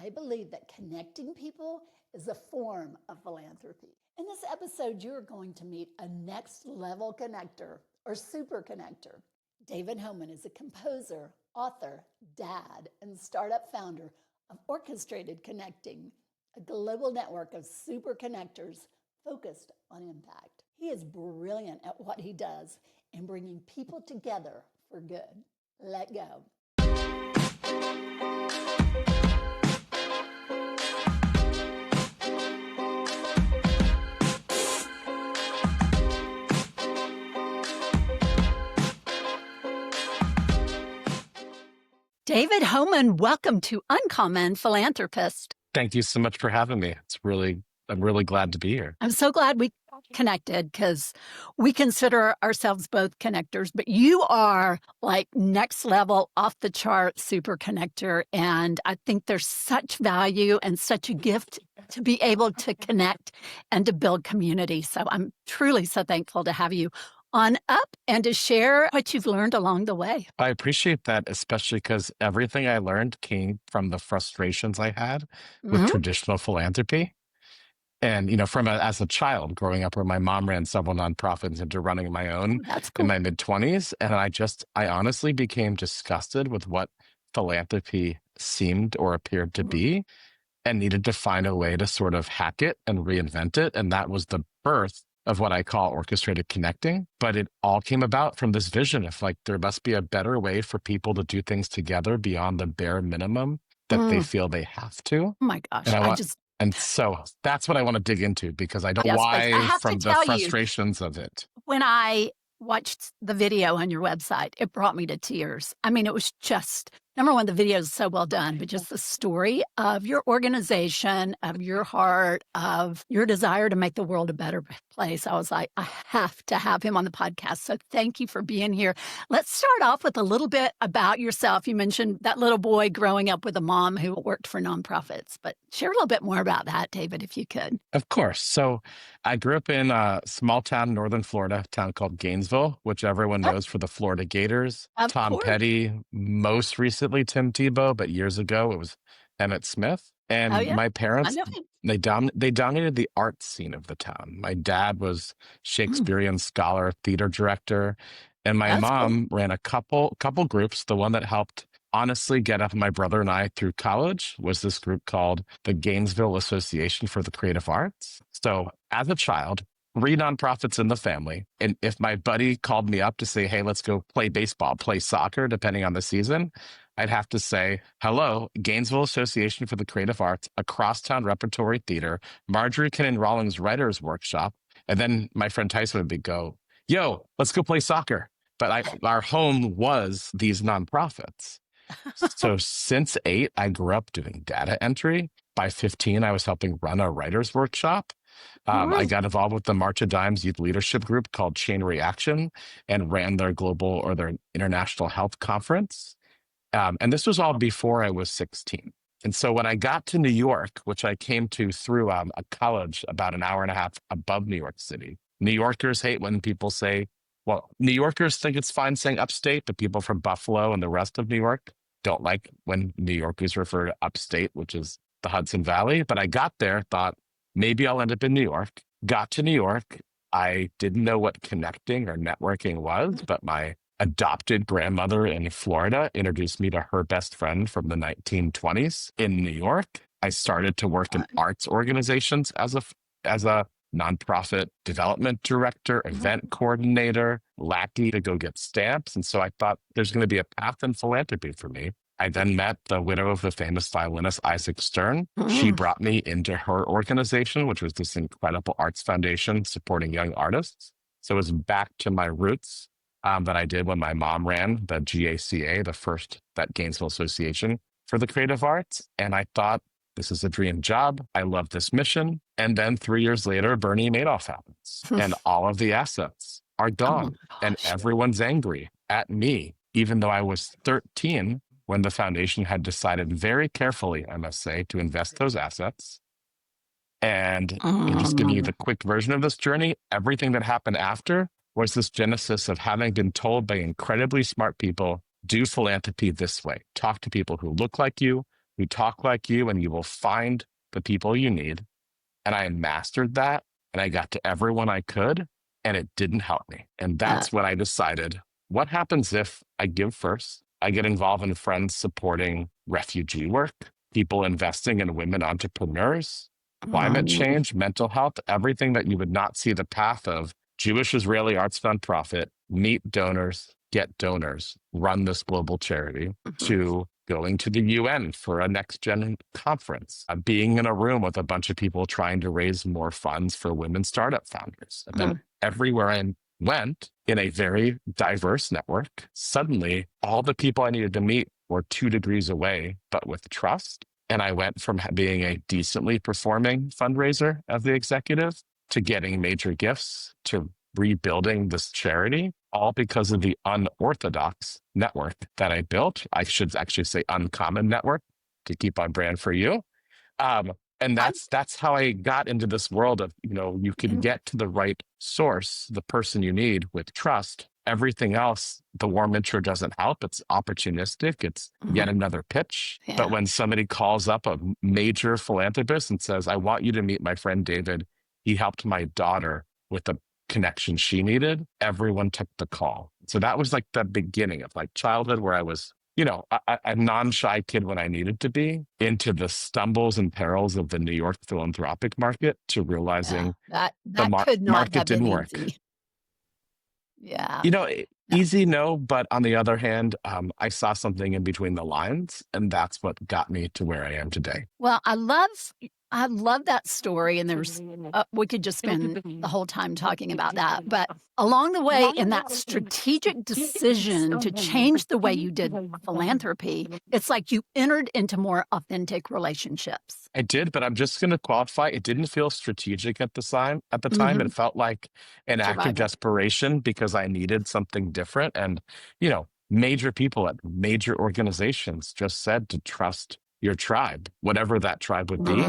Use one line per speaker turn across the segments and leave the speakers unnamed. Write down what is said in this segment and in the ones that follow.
I believe that connecting people is a form of philanthropy. In this episode, you are going to meet a next level connector or super connector. David Homan is a composer, author, dad, and startup founder of Orchestrated Connecting, a global network of super connectors focused on impact. He is brilliant at what he does in bringing people together for good. Let go. David Homan, welcome to Uncommon Philanthropist.
Thank you so much for having me. I'm really glad to be here.
I'm so glad we connected because we consider ourselves both connectors, but you are like next level, off the chart, super connector. And I think there's such value and such a gift to be able to connect and to build community. So I'm truly so thankful to have you on up and to share what you've learned along the way.
I appreciate that, especially because everything I learned came from the frustrations I had with traditional philanthropy. And, as a child growing up where my mom ran several nonprofits into running my own in my mid-20s. And I honestly became disgusted with what philanthropy seemed or appeared to be and needed to find a way to sort of hack it and reinvent it. And that was the birth of what I call orchestrated connecting. But it all came about from this vision of there must be a better way for people to do things together beyond the bare minimum that they feel they have to.
Oh my gosh.
And so that's what I want to dig into because I don't from the frustrations of it.
When I watched the video on your website, it brought me to tears. I mean, it was just, number one, the video is so well done, but just the story of your organization, of your heart, of your desire to make the world a better place. I was like, I have to have him on the podcast. So thank you for being here. Let's start off with a little bit about yourself. You mentioned that little boy growing up with a mom who worked for nonprofits, but share a little bit more about that, David, if you could.
Of course. So I grew up in a small town, northern Florida, a town called Gainesville, which everyone knows for the Florida Gators. Tom Petty, most recently Tim Tebow, but years ago it was Emmett Smith. And my parents, they dominated the art scene of the town. My dad was Shakespearean scholar, theater director, and my mom ran a couple groups. The one that helped honestly get up my brother and I through college was this group called the Gainesville Association for the Creative Arts. So as a child, 3 nonprofits in the family. And if my buddy called me up to say, hey, let's go play baseball, play soccer, depending on the season, I'd have to say, hello, Gainesville Association for the Creative Arts, a crosstown repertory theater, Marjorie Kinnan Rawlings Writers Workshop. And then my friend Tyson would go, yo, let's go play soccer. But our home was these nonprofits. So since 8, I grew up doing data entry. By 15, I was helping run a writer's workshop. I got involved with the March of Dimes youth leadership group called Chain Reaction and ran their global or their international health conference. And this was all before I was 16. And so when I got to New York, which I came to through a college about an hour and a half above New York City, New Yorkers hate when people say, well, New Yorkers think it's fine saying upstate, but people from Buffalo and the rest of New York don't like when New Yorkers refer to upstate, which is the Hudson Valley. But I got there, thought, maybe I'll end up in New York. Got to New York. I didn't know what connecting or networking was, but my adopted grandmother in Florida introduced me to her best friend from the 1920s in New York. I started to work in arts organizations as a nonprofit development director, event coordinator, lackey to go get stamps. And so I thought there's going to be a path in philanthropy for me. I then met the widow of the famous violinist Isaac Stern. She brought me into her organization, which was this incredible arts foundation supporting young artists. So it was back to my roots that I did when my mom ran the GACA, that Gainesville Association for the Creative Arts. And I thought, this is a dream job. I love this mission. And then 3 years later, Bernie Madoff happens and all of the assets are gone and everyone's angry at me, even though I was 13 when the foundation had decided very carefully, I must say, to invest those assets. And just giving you the quick version of this journey, everything that happened after was this genesis of having been told by incredibly smart people, do philanthropy this way. Talk to people who look like you, who talk like you, and you will find the people you need. And I mastered that, and I got to everyone I could, and it didn't help me. And that's when I decided, what happens if I give first? I get involved in friends supporting refugee work, people investing in women entrepreneurs, climate change, mental health, everything that you would not see the path of. Jewish Israeli Arts Nonprofit, meet donors, get donors, run this global charity, to going to the UN for a next gen conference, being in a room with a bunch of people trying to raise more funds for women startup founders. And then everywhere I went in a very diverse network, suddenly all the people I needed to meet were 2 degrees away, but with trust. And I went from being a decently performing fundraiser as the executive to getting major gifts to rebuilding this charity, all because of the unorthodox network that I built. I should actually say uncommon network to keep on brand for you. And that's how I got into this world of, you can get to the right source, the person you need with trust. Everything else, the warm intro doesn't help. It's opportunistic. It's yet another pitch. Yeah. But when somebody calls up a major philanthropist and says, I want you to meet my friend David, he helped my daughter with a connection she needed, everyone took the call. So that was like the beginning of like childhood, where I was, a non-shy kid when I needed to be, into the stumbles and perils of the New York philanthropic market, to realizing
that
the
could not
market
have been
didn't work.
easy. Yeah.
Easy, no. But on the other hand, I saw something in between the lines, and that's what got me to where I am today.
Well, I love that story, and there's we could just spend the whole time talking about that. But along the way, in that strategic decision to change the way you did philanthropy, it's like you entered into more authentic relationships.
I did, but I'm just going to qualify. It didn't feel strategic at the time. It felt like an act of desperation, because I needed something different. And, major people at major organizations just said to trust your tribe, whatever that tribe would be.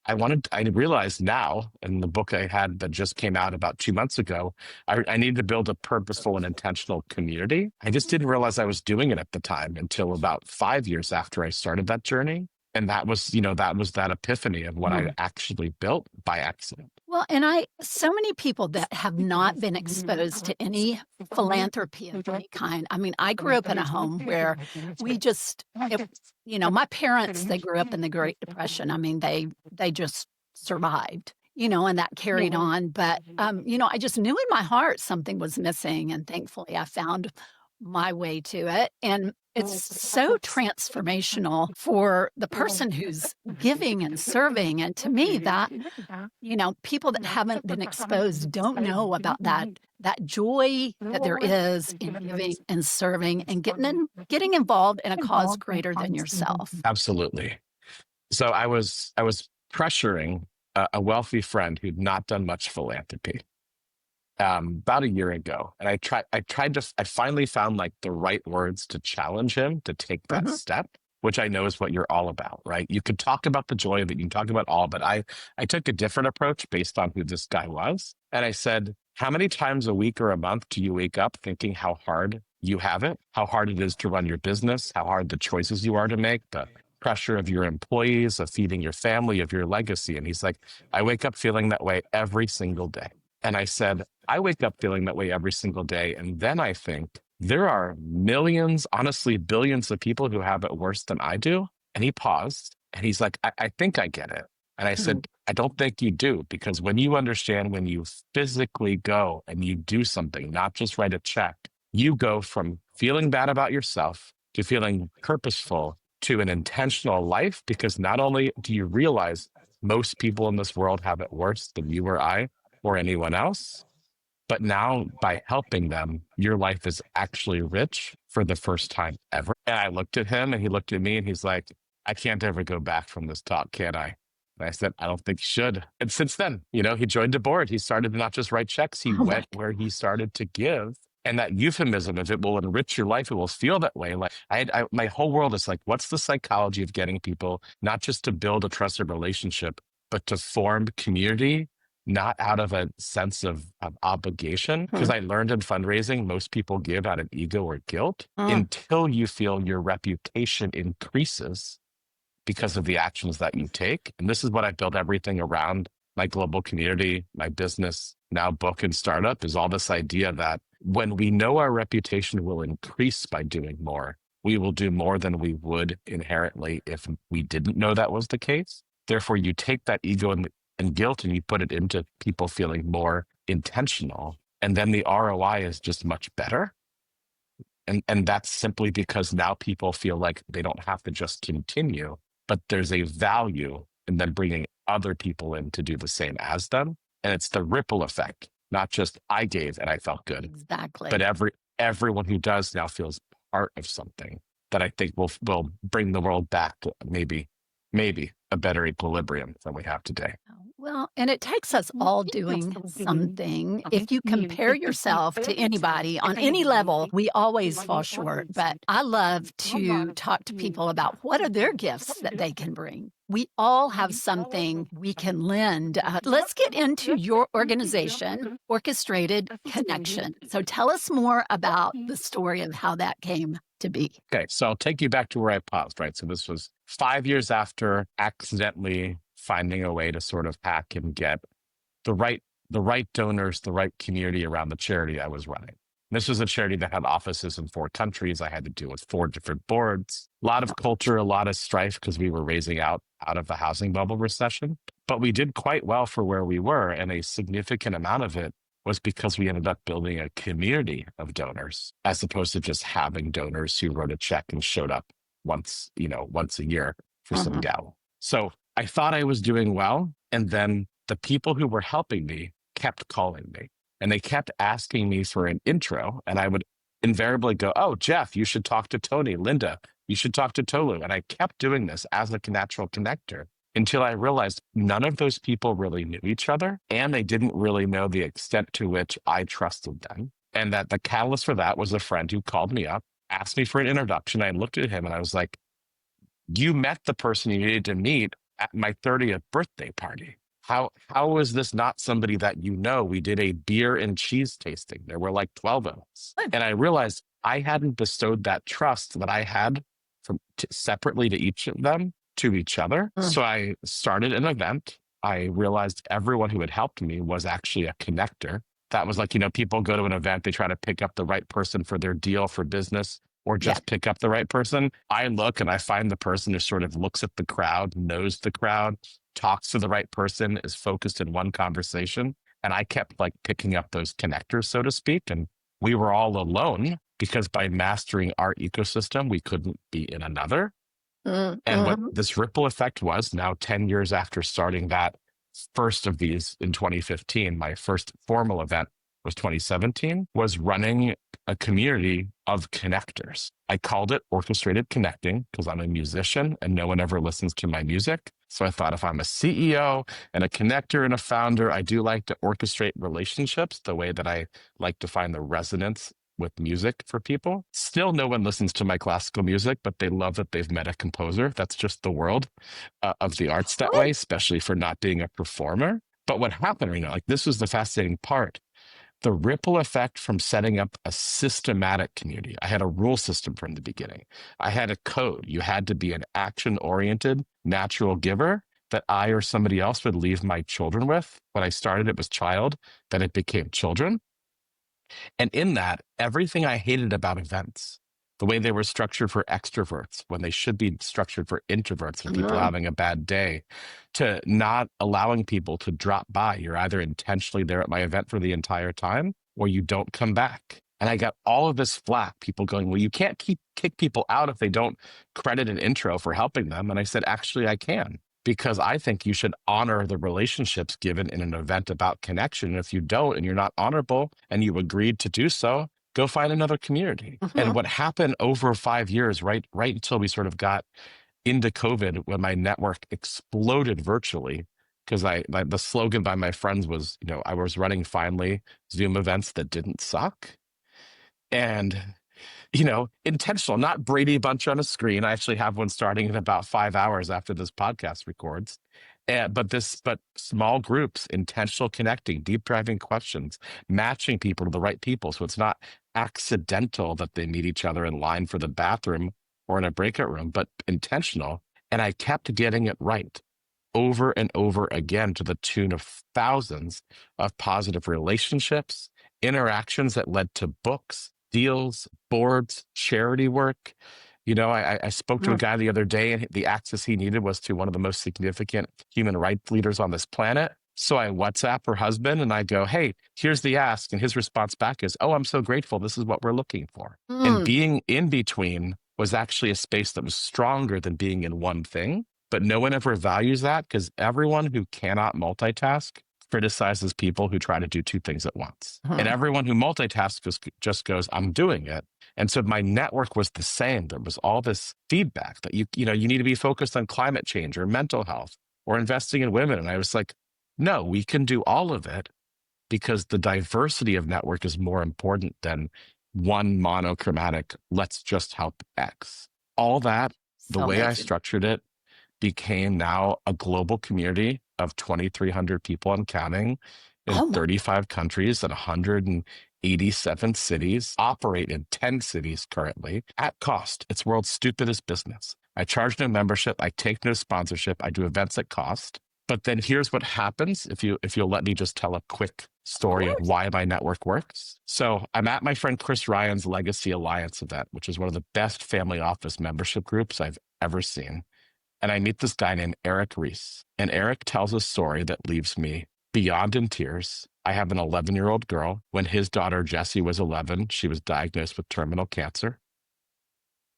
I realized now, in the book I had that just came out about 2 months ago, I needed to build a purposeful and intentional community. I just didn't realize I was doing it at the time until about 5 years after I started that journey. And that was that epiphany of what I actually built by accident.
Well, and so many people that have not been exposed to any philanthropy of any kind. I mean, I grew up in a home where my parents, they grew up in the Great Depression. I mean, they just survived, and that carried on. But, I just knew in my heart something was missing. And thankfully I found my way to it. And it's so transformational for the person who's giving and serving. And to me, that, people that haven't been exposed don't know about that joy that there is in giving and serving and getting involved in a cause greater than yourself.
Absolutely. So I was pressuring a wealthy friend who'd not done much philanthropy about a year ago. And I finally found like the right words to challenge him to take that step, which I know is what you're all about, right? You could talk about the joy of it. You can talk about all, but I took a different approach based on who this guy was. And I said, how many times a week or a month do you wake up thinking how hard you have it, how hard it is to run your business, how hard the choices you are to make, the pressure of your employees, of feeding your family, of your legacy? And he's like, I wake up feeling that way every single day. And I said, I wake up feeling that way every single day. And then I think there are millions, honestly, billions of people who have it worse than I do. And he paused and he's like, I think I get it. And I said, I don't think you do, because when you understand, when you physically go and you do something, not just write a check, you go from feeling bad about yourself to feeling purposeful to an intentional life. Because not only do you realize most people in this world have it worse than you or I or anyone else, but now by helping them, your life is actually rich for the first time ever. And I looked at him and he looked at me and he's like, I can't ever go back from this talk, can I? And I said, I don't think you should. And since then, he joined the board. He started to not just write checks. He went where he started to give. And that euphemism, if it will enrich your life, it will feel that way. Like my whole world is like, what's the psychology of getting people not just to build a trusted relationship, but to form community, not out of a sense of obligation. Because I learned in fundraising, most people give out of ego or guilt until you feel your reputation increases because of the actions that you take. And this is what I built everything around: my global community, my business, now book and startup, is all this idea that when we know our reputation will increase by doing more, we will do more than we would inherently if we didn't know that was the case. Therefore, you take that ego and guilt and you put it into people feeling more intentional. And then the ROI is just much better. And that's simply because now people feel like they don't have to just continue, but there's a value in them bringing other people in to do the same as them. And it's the ripple effect, not just I gave and I felt good.
Exactly.
But everyone who does now feels part of something that I think will bring the world back to maybe a better equilibrium than we have today.
Well, and it takes us all doing something. If you compare yourself to anybody on any level, we always fall short. But I love to talk to people about what are their gifts that they can bring. We all have something we can lend. Let's get into your organization, Orchestrated Connection. So tell us more about the story of how that came to be.
Okay, so I'll take you back to where I paused, right? So this was 5 years after accidentally finding a way to sort of hack and get the right donors, the right community around the charity I was running. This was a charity that had offices in 4 countries. I had to deal with 4 different boards, a lot of culture, a lot of strife because we were raising out of the housing bubble recession. But we did quite well for where we were, and a significant amount of it was because we ended up building a community of donors, as opposed to just having donors who wrote a check and showed up once a year for some gal. So I thought I was doing well. And then the people who were helping me kept calling me, and they kept asking me for an intro. And I would invariably go, "Oh, Jeff, you should talk to Tony. Linda, you should talk to Tolu." And I kept doing this as a natural connector until I realized none of those people really knew each other, and they didn't really know the extent to which I trusted them. And that the catalyst for that was a friend who called me up, asked me for an introduction. I looked at him and I was like, "You met the person you needed to meet at my 30th birthday party. How is this not somebody that you know? We did a beer and cheese tasting. There were like 12 of us." And I realized I hadn't bestowed that trust that I had separately to each of them to each other. So I started an event. I realized everyone who had helped me was actually a connector. That was like, people go to an event, they try to pick up the right person for their deal for business, or just pick up the right person. I look and I find the person who sort of looks at the crowd, knows the crowd, talks to the right person, is focused in one conversation. And I kept like picking up those connectors, so to speak. And we were all alone because by mastering our ecosystem, we couldn't be in another. And what this ripple effect was, now 10 years after starting that first of these in 2015, my first formal event was 2017, was running a community of connectors. I called it Orchestrated Connecting because I'm a musician and no one ever listens to my music. So I thought, if I'm a CEO and a connector and a founder, I do like to orchestrate relationships the way that I like to find the resonance with music for people. Still, no one listens to my classical music, but they love that they've met a composer. That's just the world of the arts that way, especially for not being a performer. But what happened, like this was the fascinating part. The ripple effect from setting up a systematic community. I had a rule system from the beginning. I had a code. You had to be an action-oriented, natural giver that I or somebody else would leave my children with. When I started, it was child, then it became children. And in that, everything I hated about events, the way they were structured for extroverts when they should be structured for introverts and people having a bad day, to not allowing people to drop by. You're either intentionally there at my event for the entire time or you don't come back. And I got all of this flack, people going, "Well, you can't kick people out if they don't credit an intro for helping them." And I said, actually, I can. Because I think you should honor the relationships given in an event about connection. And if you don't, and you're not honorable, and you agreed to do so, go find another community. And what happened over 5 years, right until we sort of got into COVID, when my network exploded virtually, because the slogan by my friends was, I was running finally Zoom events that didn't suck. And intentional, not Brady Bunch on a screen. I actually have one starting in about 5 hours after this podcast records. But small groups, intentional connecting, deep driving questions, matching people to the right people. So it's not accidental that they meet each other in line for the bathroom or in a breakout room, but intentional. And I kept getting it right over and over again to the tune of thousands of positive relationships, interactions that led to books, deals, boards, charity work. I spoke to a guy the other day, and the access he needed was to one of the most significant human rights leaders on this planet. So I WhatsApp her husband and I go, hey, here's the ask. And his response back is, oh, I'm so grateful. This is what we're looking for. And being in between was actually a space that was stronger than being in one thing. But no one ever values that, because everyone who cannot multitask criticizes people who try to do two things at once. And everyone who multitasks just goes, I'm doing it. And so my network was the same. There was all this feedback that you need to be focused on climate change or mental health or investing in women. And I was like, no, we can do all of it, because the diversity of network is more important than one monochromatic, let's just help X. All that, the way I structured it, became now a global community of 2,300 people and counting in 35 countries and 187 cities, operate in 10 cities currently at cost. It's world's stupidest business. I charge no membership. I take no sponsorship. I do events at cost. But then here's what happens if you'll let me just tell a quick story of why my network works. So I'm at my friend Chris Ryan's Legacy Alliance event, which is one of the best family office membership groups I've ever seen. And I meet this guy named Eric Reese. And Eric tells a story that leaves me beyond in tears. I have an 11-year-old girl. When his daughter, Jessie, was 11, she was diagnosed with terminal cancer.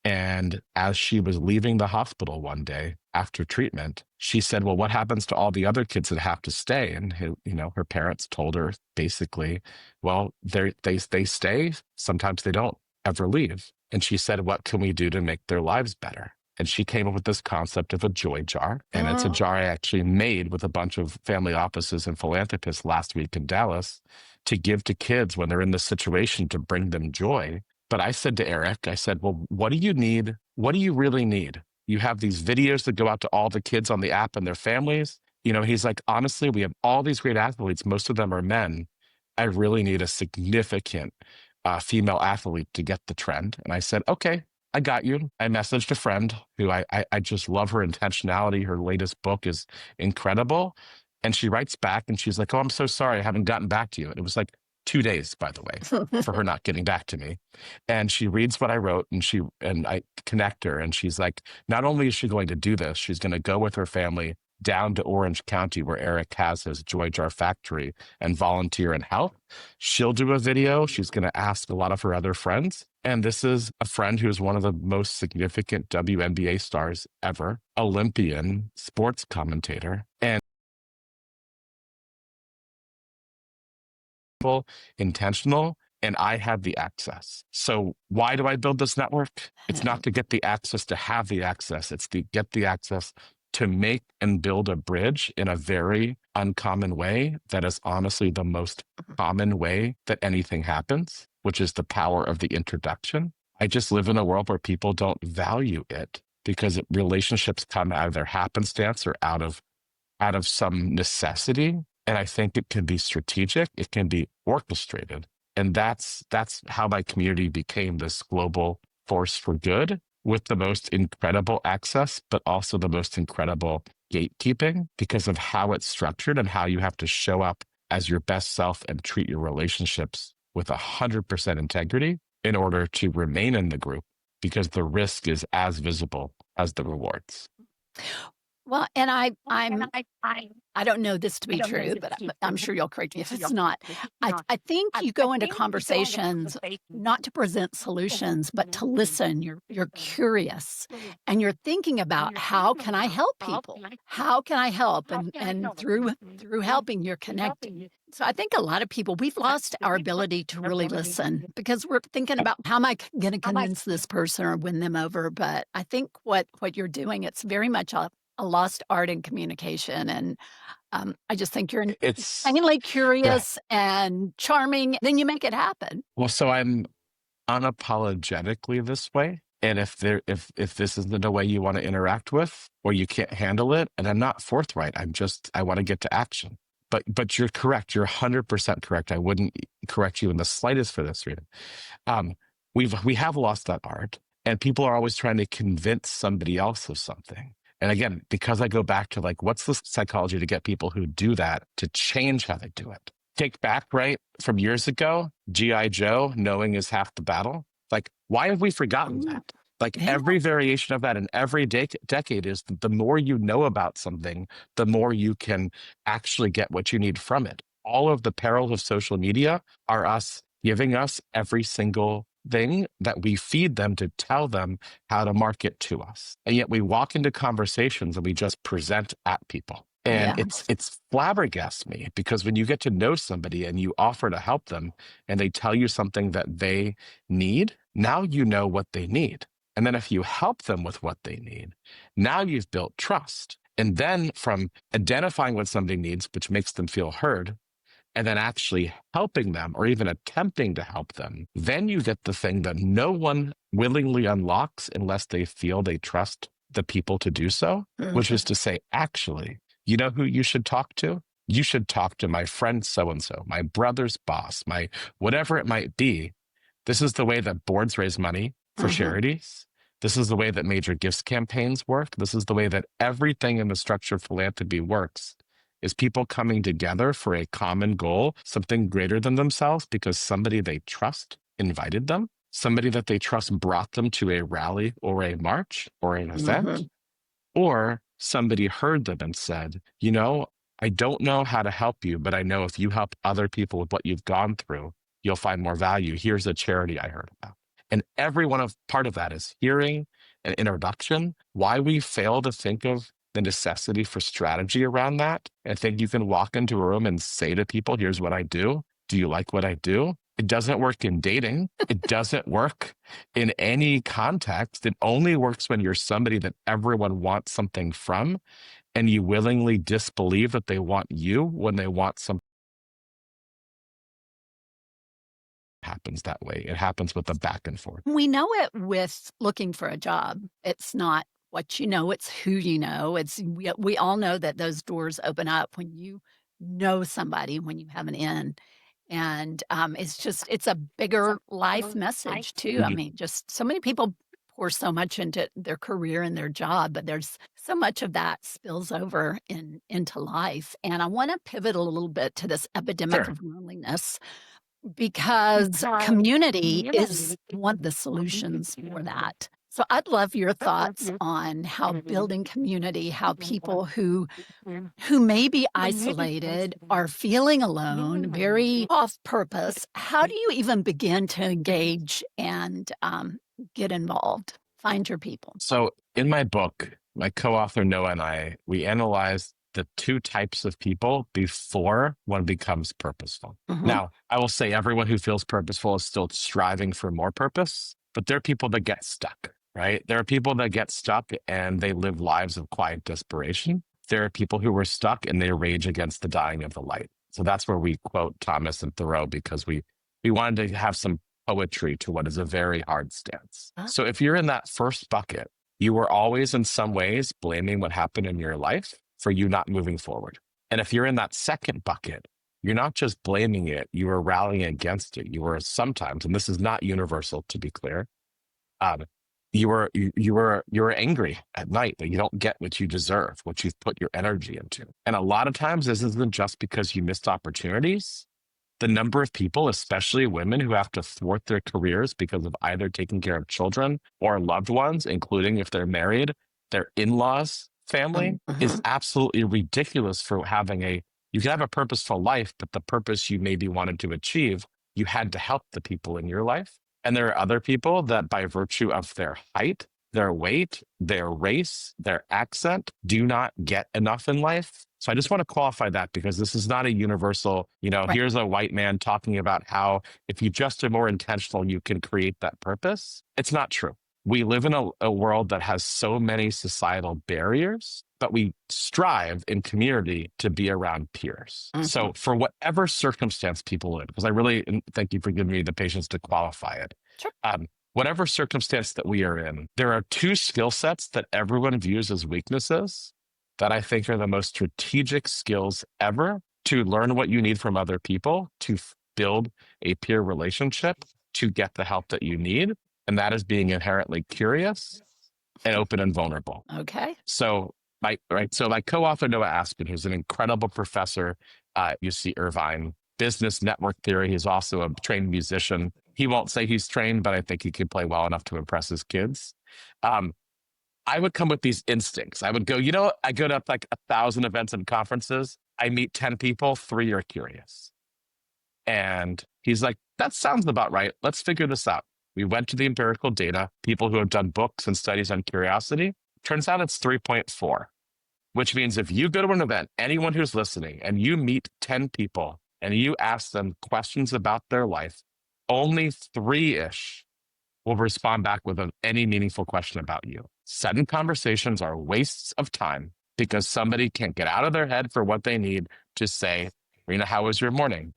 And as she was leaving the hospital one day after treatment, she said, well, what happens to all the other kids that have to stay? And her parents told her basically, well, they stay. Sometimes they don't ever leave. And she said, what can we do to make their lives better? And she came up with this concept of a joy jar. And it's a jar I actually made with a bunch of family offices and philanthropists last week in Dallas to give to kids when they're in this situation, to bring them joy. But I said to Eric, I said, well, what do you need? What do you really need? You have these videos that go out to all the kids on the app and their families. He's like, honestly, we have all these great athletes. Most of them are men. I really need a significant female athlete to get the trend. And I said, okay, I got you. I messaged a friend who I just love her intentionality. Her latest book is incredible. And she writes back and she's like, oh, I'm so sorry. I haven't gotten back to you. And it was like 2 days, by the way, for her not getting back to me. And she reads what I wrote, and I connect her. And she's like, not only is she going to do this, she's going to go with her family down to Orange County, where Eric has his Joy Jar factory, and volunteer and help. She'll do a video. She's going to ask a lot of her other friends. And this is a friend who's one of the most significant WNBA stars ever, Olympian, sports commentator, and intentional. And I had the access. So why do I build this network? It's not to get the access to have the access. It's to get the access to make and build a bridge in a very uncommon way that is honestly the most common way that anything happens, which is the power of the introduction. I just live in a world where people don't value it, because relationships come out of their happenstance or out of some necessity. And I think it can be strategic. It can be orchestrated. And that's how my community became this global force for good, with the most incredible access, but also the most incredible gatekeeping, because of how it's structured and how you have to show up as your best self and treat your relationships with 100% integrity in order to remain in the group, because the risk is as visible as the rewards.
Well, and I don't know this to be true, but I'm sure you'll correct me if it's not. I think you go into conversations not to present solutions, but to listen. You're curious, and you're thinking about, how can I help people? How can I help? And through helping, you're connecting. So I think a lot of people, we've lost our ability to really listen, because we're thinking about, how am I going to convince this person or win them over? But I think what you're doing, it's very much a lost art in communication. And I just think you're insanely curious and charming. Then you make it happen.
Well, so I'm unapologetically this way. And if this isn't a way you want to interact with, or you can't handle it, and I'm not forthright, I want to get to action. But you're correct. You're 100% correct. I wouldn't correct you in the slightest for this reason. Um, we have lost that art, and people are always trying to convince somebody else of something. And again, because I go back to like, what's the psychology to get people who do that to change how they do it? Take back, right, from years ago, G.I. Joe, knowing is half the battle. Like, why have we forgotten that? Like every variation of that in every decade is the more you know about something, the more you can actually get what you need from it. All of the perils of social media are us giving us every single thing that we feed them to tell them how to market to us. And yet we walk into conversations and we just present at people. And it's flabbergasts me, because when you get to know somebody and you offer to help them and they tell you something that they need, now you know what they need. And then if you help them with what they need, now you've built trust. And then from identifying what somebody needs, which makes them feel heard, and then actually helping them or even attempting to help them, then you get the thing that no one willingly unlocks unless they feel they trust the people to do so, which is to say, actually, you know who you should talk to? You should talk to my friend so-and-so, my brother's boss, my whatever it might be. This is the way that boards raise money for charities. This is the way that major gifts campaigns work. This is the way that everything in the structure of philanthropy works, is people coming together for a common goal, something greater than themselves, because somebody they trust invited them, somebody that they trust brought them to a rally or a march or an event, or somebody heard them and said, you know, I don't know how to help you, but I know if you help other people with what you've gone through, you'll find more value. Here's a charity I heard about. And every part of that is hearing an introduction. Why we fail to think of the necessity for strategy around that. I think you can walk into a room and say to people, here's what I do. Do you like what I do? It doesn't work in dating. It doesn't work in any context. It only works when you're somebody that everyone wants something from, and you willingly disbelieve that they want you when they want something. Happens that way. It happens with the back and forth.
We know it with looking for a job. It's not what you know, it's who you know. We all know that those doors open up when you know somebody, when you have an in. And it's a bigger life message too. I mean, just so many people pour so much into their career and their job, but there's so much of that spills over into life. And I want to pivot a little bit to this epidemic of loneliness, because community is one of the solutions for that. So I'd love your thoughts on how building community, how people who may be isolated are feeling alone, very off purpose. How do you even begin to engage and get involved? Find your people.
So in my book, my co-author Noah and I, we analyzed the two types of people before one becomes purposeful. Now, I will say everyone who feels purposeful is still striving for more purpose, but there are people that get stuck, right? There are people that get stuck and they live lives of quiet desperation. There are people who were stuck and they rage against the dying of the light. So that's where we quote Thomas and Thoreau, because we wanted to have some poetry to what is a very hard stance. So if you're in that first bucket, you were always in some ways blaming what happened in your life for you not moving forward. And if you're in that second bucket, you're not just blaming it, you are rallying against it. You are sometimes, and this is not universal to be clear, you were angry at night that you don't get what you deserve, what you've put your energy into. And a lot of times this isn't just because you missed opportunities. The number of people, especially women, who have to thwart their careers because of either taking care of children or loved ones, including if they're married, their in-laws, family, is absolutely ridiculous for you can have a purposeful life, but the purpose you maybe wanted to achieve, you had to help the people in your life. And there are other people that by virtue of their height, their weight, their race, their accent, do not get enough in life. So I just want to qualify that, because this is not a universal, here's a white man talking about how if you just are more intentional, you can create that purpose. It's not true. We live in a world that has so many societal barriers, but we strive in community to be around peers. So for whatever circumstance people in, because I really thank you for giving me the patience to qualify it.
Sure.
whatever circumstance that we are in, there are two skill sets that everyone views as weaknesses that I think are the most strategic skills ever to learn what you need from other people, to build a peer relationship, to get the help that you need. And that is being inherently curious and open and vulnerable.
Okay.
So my co-author Noah Aspen, who's an incredible professor at UC Irvine, business network theory. He's also a trained musician. He won't say he's trained, but I think he could play well enough to impress his kids. I would come with these instincts. I would go, I go to like 1,000 events and conferences. I meet 10 people, 3 are curious. And he's like, that sounds about right. Let's figure this out. We went to the empirical data, people who have done books and studies on curiosity. Turns out it's 3.4, which means if you go to an event, anyone who's listening, and you meet 10 people and you ask them questions about their life, only 3-ish will respond back with any meaningful question about you. 7 conversations are wastes of time because somebody can't get out of their head for what they need to say, Rena, how was your morning?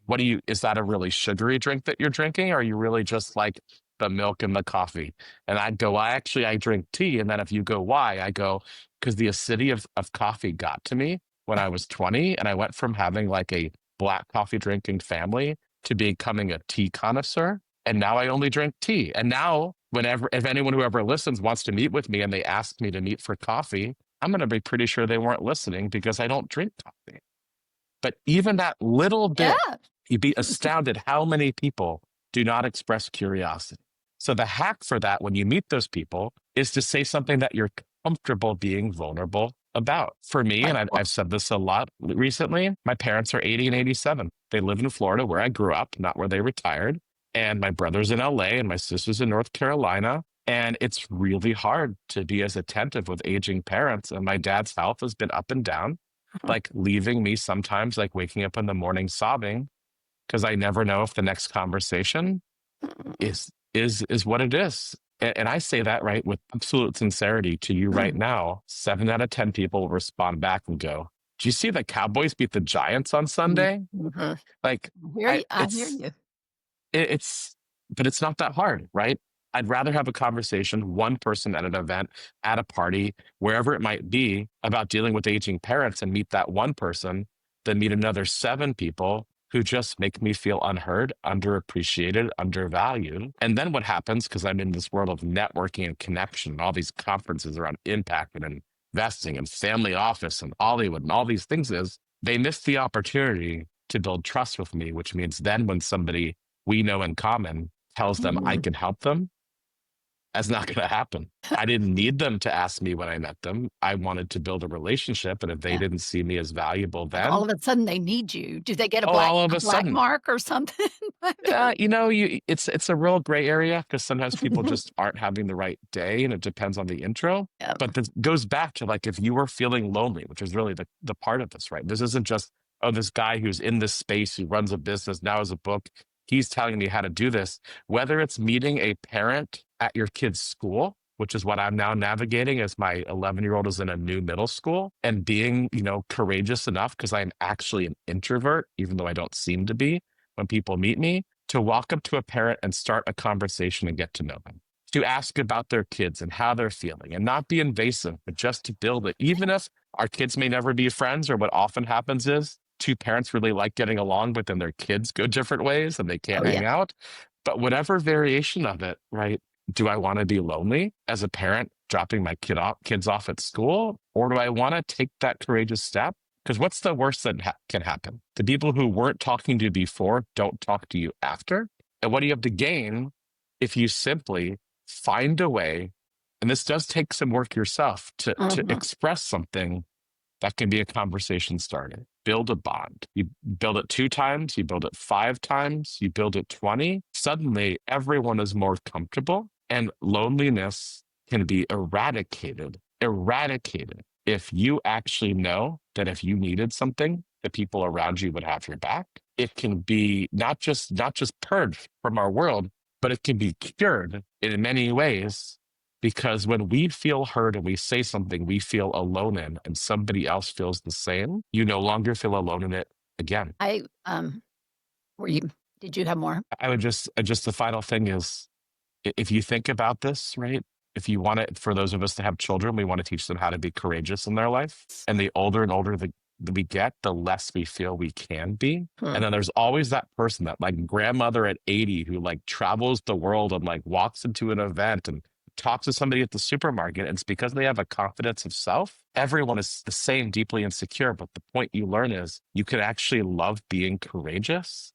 Is that a really sugary drink that you're drinking? Or are you really just like the milk and the coffee? And I'd go, I drink tea. And then if you go, why? I go, because the acidity of coffee got to me when I was 20. And I went from having like a black coffee drinking family to becoming a tea connoisseur. And now I only drink tea. And now if anyone who ever listens wants to meet with me and they ask me to meet for coffee, I'm going to be pretty sure they weren't listening because I don't drink coffee. But even that little bit, you'd be astounded how many people do not express curiosity. So the hack for that when you meet those people is to say something that you're comfortable being vulnerable about. For me, and I've said this a lot recently, my parents are 80 and 87. They live in Florida where I grew up, not where they retired. And my brother's in LA and my sister's in North Carolina. And it's really hard to be as attentive with aging parents. And my dad's health has been up and down, like leaving me sometimes, like waking up in the morning sobbing because I never know if the next conversation is what it is. And I say that, right, with absolute sincerity to you right now. 7 out of 10 people will respond back and go, do you see the Cowboys beat the Giants on Sunday?
Mm-hmm.
Like,
I hear you.
But it's not that hard, right? I'd rather have a conversation, one person at an event, at a party, wherever it might be, about dealing with aging parents and meet that one person than meet another 7 people who just make me feel unheard, underappreciated, undervalued. And then what happens, because I'm in this world of networking and connection, and all these conferences around impact and investing and family office and Hollywood and all these things, is they miss the opportunity to build trust with me, which means then when somebody we know in common tells them I can help them, that's not going to happen. I didn't need them to ask me when I met them. I wanted to build a relationship. And if they didn't see me as valuable then,
all of a sudden they need you. Do they get a black mark or something?
It's a real gray area because sometimes people just aren't having the right day and it depends on the intro.
Yep.
But this goes back to like, if you were feeling lonely, which is really the part of this, right? This isn't just, this guy who's in this space, who runs a business, now has a book, he's telling me how to do this. Whether it's meeting a parent at your kid's school, which is what I'm now navigating as my 11-year-old is in a new middle school, and being, courageous enough, because I'm actually an introvert, even though I don't seem to be when people meet me, to walk up to a parent and start a conversation and get to know them, to ask about their kids and how they're feeling and not be invasive, but just to build it. Even if our kids may never be friends, or what often happens is 2 parents really like getting along, but then their kids go different ways and they can't hang out. But whatever variation of it, right? Do I want to be lonely as a parent dropping my kids off at school? Or do I want to take that courageous step? Because what's the worst that can happen? The people who weren't talking to you before don't talk to you after. And what do you have to gain if you simply find a way, and this does take some work yourself, to express something that can be a conversation starter. Build a bond. You build it 2 times, you build it 5 times, you build it 20. Suddenly, everyone is more comfortable, and loneliness can be eradicated if you actually know that if you needed something, the people around you would have your back. It can be not just purged from our world, but it can be cured in many ways. Because when we feel heard and we say something we feel alone in, and somebody else feels the same, you no longer feel alone in it again.
Did you have more?
I would just the final thing is, If you think about this, right? If you want it, for those of us that have children, we want to teach them how to be courageous in their life. And the older and older that we get, the less we feel we can be. And then there's always that person, that like grandmother at 80 who like travels the world and like walks into an event and talks to somebody at the supermarket. And it's because they have a confidence of self. Everyone is the same, deeply insecure. But the point you learn is you can actually love being courageous,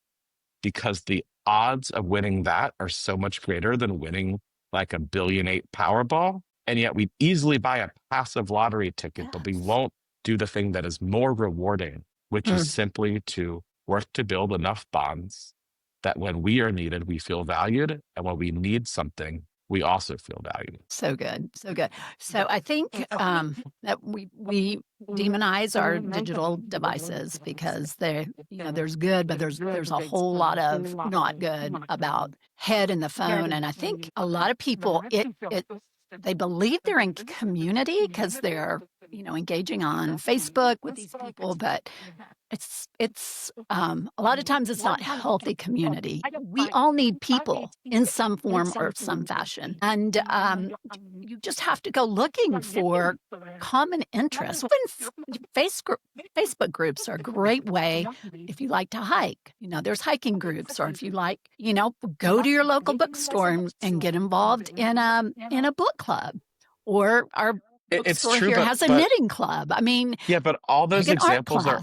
because the odds of winning that are so much greater than winning like a $1.8 billion Powerball. And yet we easily buy a passive lottery ticket, but we won't do the thing that is more rewarding, which is simply to work to build enough bonds that when we are needed, we feel valued. And when we need something, we also feel valued.
So good. So good. So I think that we demonize our digital devices because there's good, but there's a whole lot of not good about head in the phone. And I think a lot of people, they believe they're in community because they're, engaging on Facebook with these people, but it's a lot of times it's not healthy community. We all need people in some form or some fashion. And you just have to go looking for common interests. Facebook groups are a great way if you like to hike. There's hiking groups, or if you like, go to your local bookstore and get involved in a book club. Or our bookstore here has a knitting club. I mean,
yeah, but all those examples are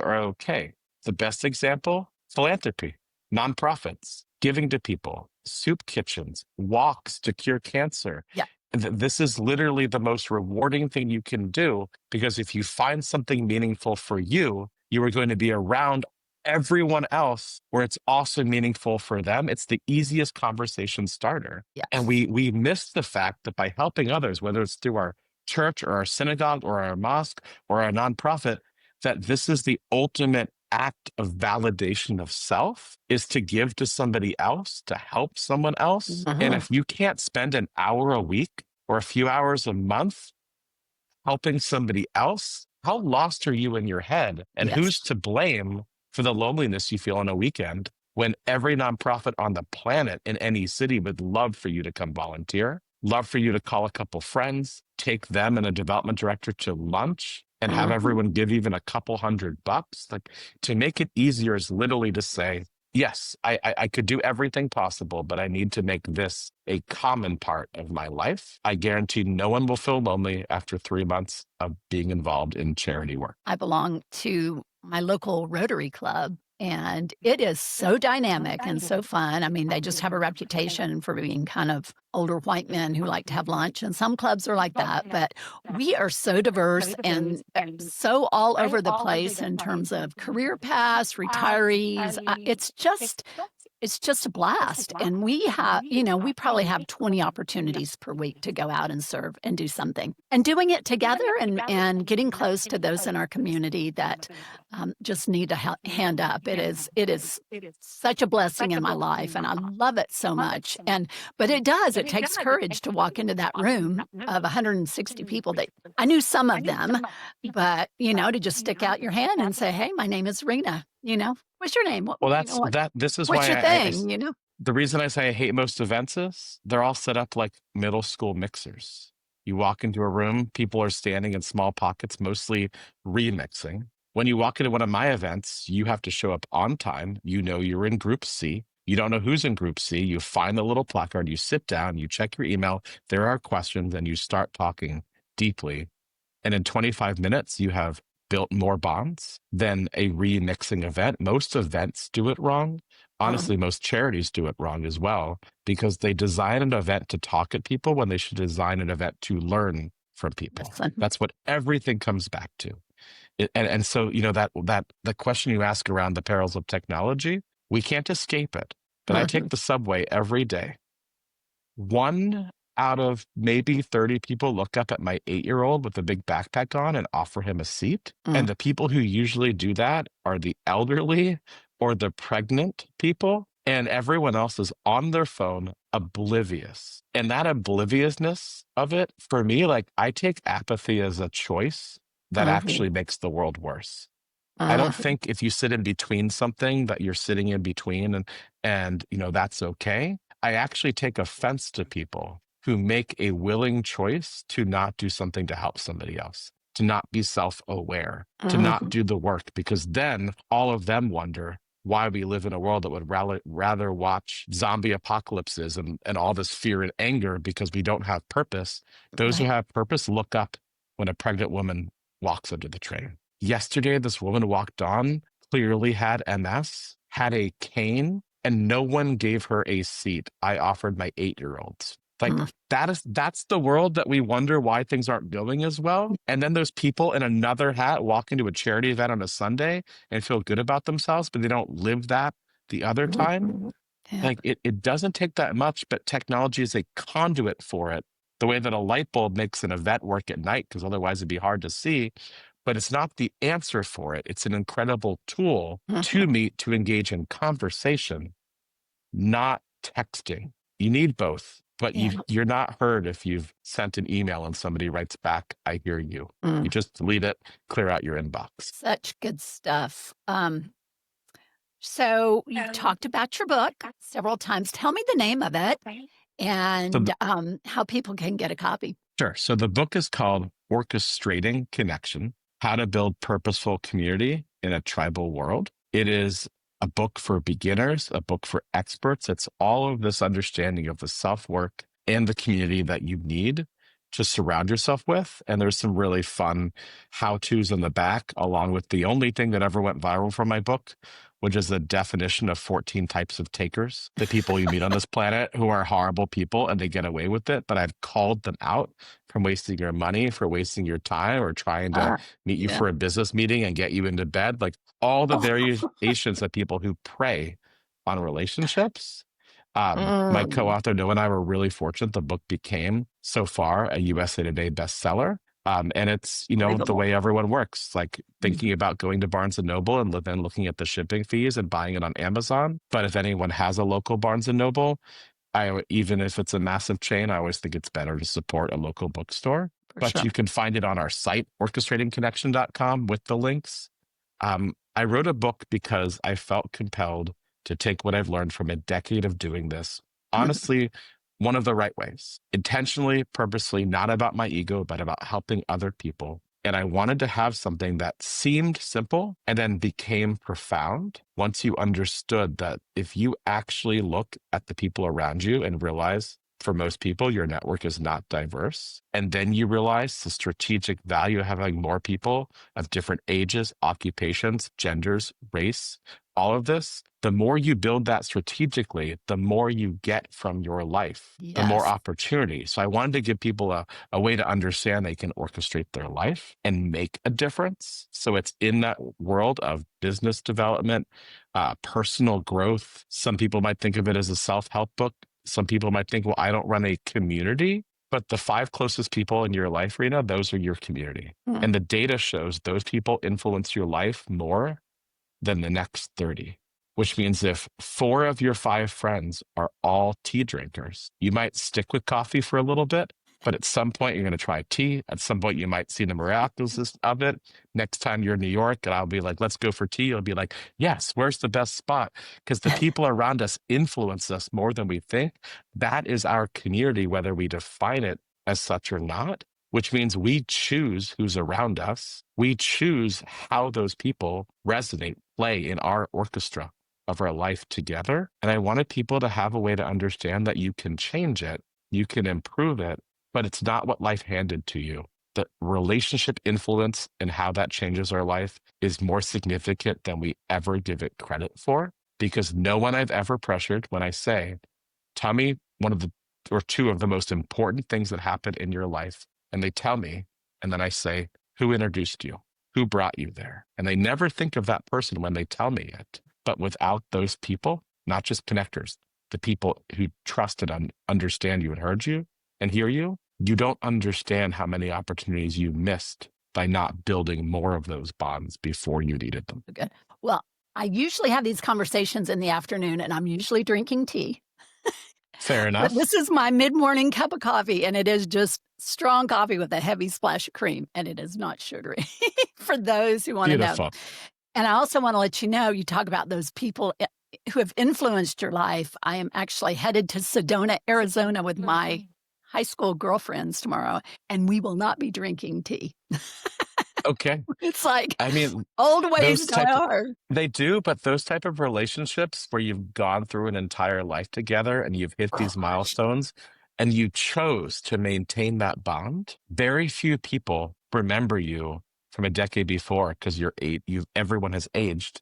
are
okay. The best example, philanthropy, nonprofits, giving to people, soup kitchens, walks to cure cancer.
Yeah.
This is literally the most rewarding thing you can do, because if you find something meaningful for you, you are going to be around everyone else where it's also meaningful for them. It's the easiest conversation starter.
Yes.
And we miss the fact that by helping others, whether it's through our church or our synagogue or our mosque or our nonprofit, that this is the ultimate act of validation of self, is to give to somebody else, to help someone else. And if you can't spend an hour a week or a few hours a month helping somebody else, how lost are you in your head? And who's to blame for the loneliness you feel on a weekend, when every nonprofit on the planet in any city would love for you to come volunteer, love for you to call a couple friends, take them and a development director to lunch, and have everyone give even a couple $100? Like, to make it easier is literally to say, yes, I could do everything possible, but I need to make this a common part of my life. I guarantee no one will feel lonely after 3 months of being involved in charity work.
I belong to my local Rotary Club, and it is so dynamic and so fun. I mean, they just have a reputation for being kind of older white men who like to have lunch, and some clubs are like that. But we are so diverse and so all over the place in terms of career paths, retirees. It's just a blast. And we have, we probably have 20 opportunities per week to go out and serve and do something. And doing it together and getting close to those in our community that just need a hand up. It is such a blessing in my life, and I love it so much. But it takes courage to walk into that room of 160 people that I knew some of them, but, to just stick out your hand and say, hey, my name is Rena, what's your name?
This is
what's
why
your thing,
the reason I say I hate most events is they're all set up like middle school mixers. You walk into a room, people are standing in small pockets, mostly remixing. When you walk into one of my events, you have to show up on time. You're in group C. You don't know who's in group C. You find the little placard, you sit down, you check your email. There are questions, and you start talking deeply. And in 25 minutes, you have built more bonds than a remixing event. Most events do it wrong. Honestly, most charities do it wrong as well, because they design an event to talk at people when they should design an event to learn from people. That's what everything comes back to. So, that the question you ask around the perils of technology, we can't escape it. But I take the subway every day. 1 out of maybe 30 people look up at my 8-year-old with a big backpack on and offer him a seat. And the people who usually do that are the elderly or the pregnant people. And everyone else is on their phone, oblivious. And that obliviousness of it, for me, like, I take apathy as a choice that actually makes the world worse. I don't think if you sit in between something that you're sitting in between and that's okay. I actually take offense to people who make a willing choice to not do something to help somebody else, to not be self-aware, to not do the work, because then all of them wonder why we live in a world that would rather watch zombie apocalypses and all this fear and anger because we don't have purpose. Those who have purpose look up when a pregnant woman walks under the train. Yesterday, this woman walked on, clearly had MS, had a cane, and no one gave her a seat. I offered my 8-year-olds. Like that's the world that we wonder why things aren't going as well. And then those people in another hat walk into a charity event on a Sunday and feel good about themselves, but they don't live that the other time. Like it doesn't take that much, but technology is a conduit for it. The way that a light bulb makes an event work at night, because otherwise it'd be hard to see. But it's not the answer for it. It's an incredible tool to meet, to engage in conversation, not texting. You need both, but you're not heard if you've sent an email and somebody writes back, I hear you. You just delete it, clear out your inbox.
Such good stuff. So you've talked about your book several times. Tell me the name of it and how people can get a copy.
Sure. So the book is called Orchestrating Connection: How to Build Purposeful Community in a Tribal World. It is a book for beginners, a book for experts. It's all of this understanding of the self-work and the community that you need to surround yourself with. And there's some really fun how-tos in the back, along with the only thing that ever went viral from my book, which is the definition of 14 types of takers, the people you meet on this planet who are horrible people and they get away with it. But I've called them out from wasting your money, for wasting your time, or trying to meet you for a business meeting and get you into bed. Like all the variations of people who prey on relationships. My co-author Noah and I were really fortunate. The book became so far a USA Today bestseller. And it's, the way everyone works, like thinking about going to Barnes & Noble and then looking at the shipping fees and buying it on Amazon. But if anyone has a local Barnes & Noble, even if it's a massive chain, I always think it's better to support a local bookstore. You can find it on our site, orchestratingconnection.com, with the links. I wrote a book because I felt compelled to take what I've learned from a decade of doing this, honestly, one of the right ways, intentionally, purposely, not about my ego, but about helping other people. And I wanted to have something that seemed simple and then became profound once you understood that if you actually look at the people around you and realize, for most people, your network is not diverse. And then you realize the strategic value of having more people of different ages, occupations, genders, race, all of this. The more you build that strategically, the more you get from your life, the more opportunity. So I wanted to give people a way to understand they can orchestrate their life and make a difference. So it's in that world of business development, personal growth. Some people might think of it as a self-help book. Some people might think, well, I don't run a community, but the 5 closest people in your life, Rena, those are your community. And the data shows those people influence your life more than the next 30, which means if 4 of your 5 friends are all tea drinkers, you might stick with coffee for a little bit, but at some point you're going to try tea. At some point you might see the miraculousness of it. Next time you're in New York and I'll be like, let's go for tea. You'll be like, yes, where's the best spot? Because the people around us influence us more than we think. That is our community, whether we define it as such or not, which means we choose who's around us. We choose how those people resonate, play in our orchestra of our life together. And I wanted people to have a way to understand that you can change it, you can improve it, but it's not what life handed to you. The relationship influence and how that changes our life is more significant than we ever give it credit for, because no one I've ever pressured when I say, tell me one of the or 2 of the most important things that happened in your life. And they tell me, and then I say, who introduced you? Who brought you there? And they never think of that person when they tell me it. But without those people, not just connectors, the people who trust and understand you and heard you and hear you, you don't understand how many opportunities you missed by not building more of those bonds before you needed them.
Okay. Well, I usually have these conversations in the afternoon, and I'm usually drinking tea.
Fair enough.
But this is my mid-morning cup of coffee, and it is just strong coffee with a heavy splash of cream, and it is not sugary for those who want to know.
Beautiful.
And I also want to let you know, you talk about those people who have influenced your life. I am actually headed to Sedona, Arizona with my high school girlfriends tomorrow, and we will not be drinking tea.
Okay.
It's like
I mean,
old ways
those
die
type
hard.
they do, but those type of relationships where you've gone through an entire life together and you've hit these milestones and you chose to maintain that bond, very few people remember you from a decade before because everyone has aged.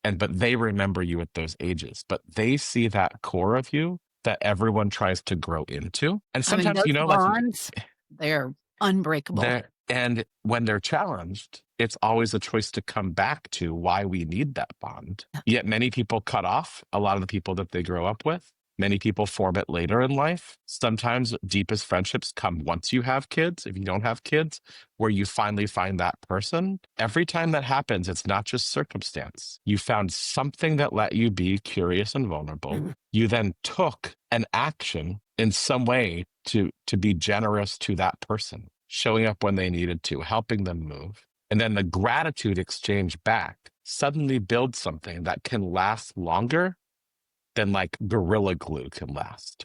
But they remember you at those ages, but they see that core of you that everyone tries to grow into. And
I mean,
sometimes,
those
like
bonds, they're unbreakable.
and when they're challenged, it's always a choice to come back to why we need that bond. Yet many people cut off a lot of the people that they grow up with. Many people form it later in life. Sometimes deepest friendships come once you have kids, if you don't have kids, where you finally find that person. Every time that happens, it's not just circumstance. You found something that let you be curious and vulnerable. You then took an action in some way to be generous to that person, showing up when they needed to, helping them move. And then the gratitude exchange back suddenly builds something that can last longer than like Gorilla Glue can last.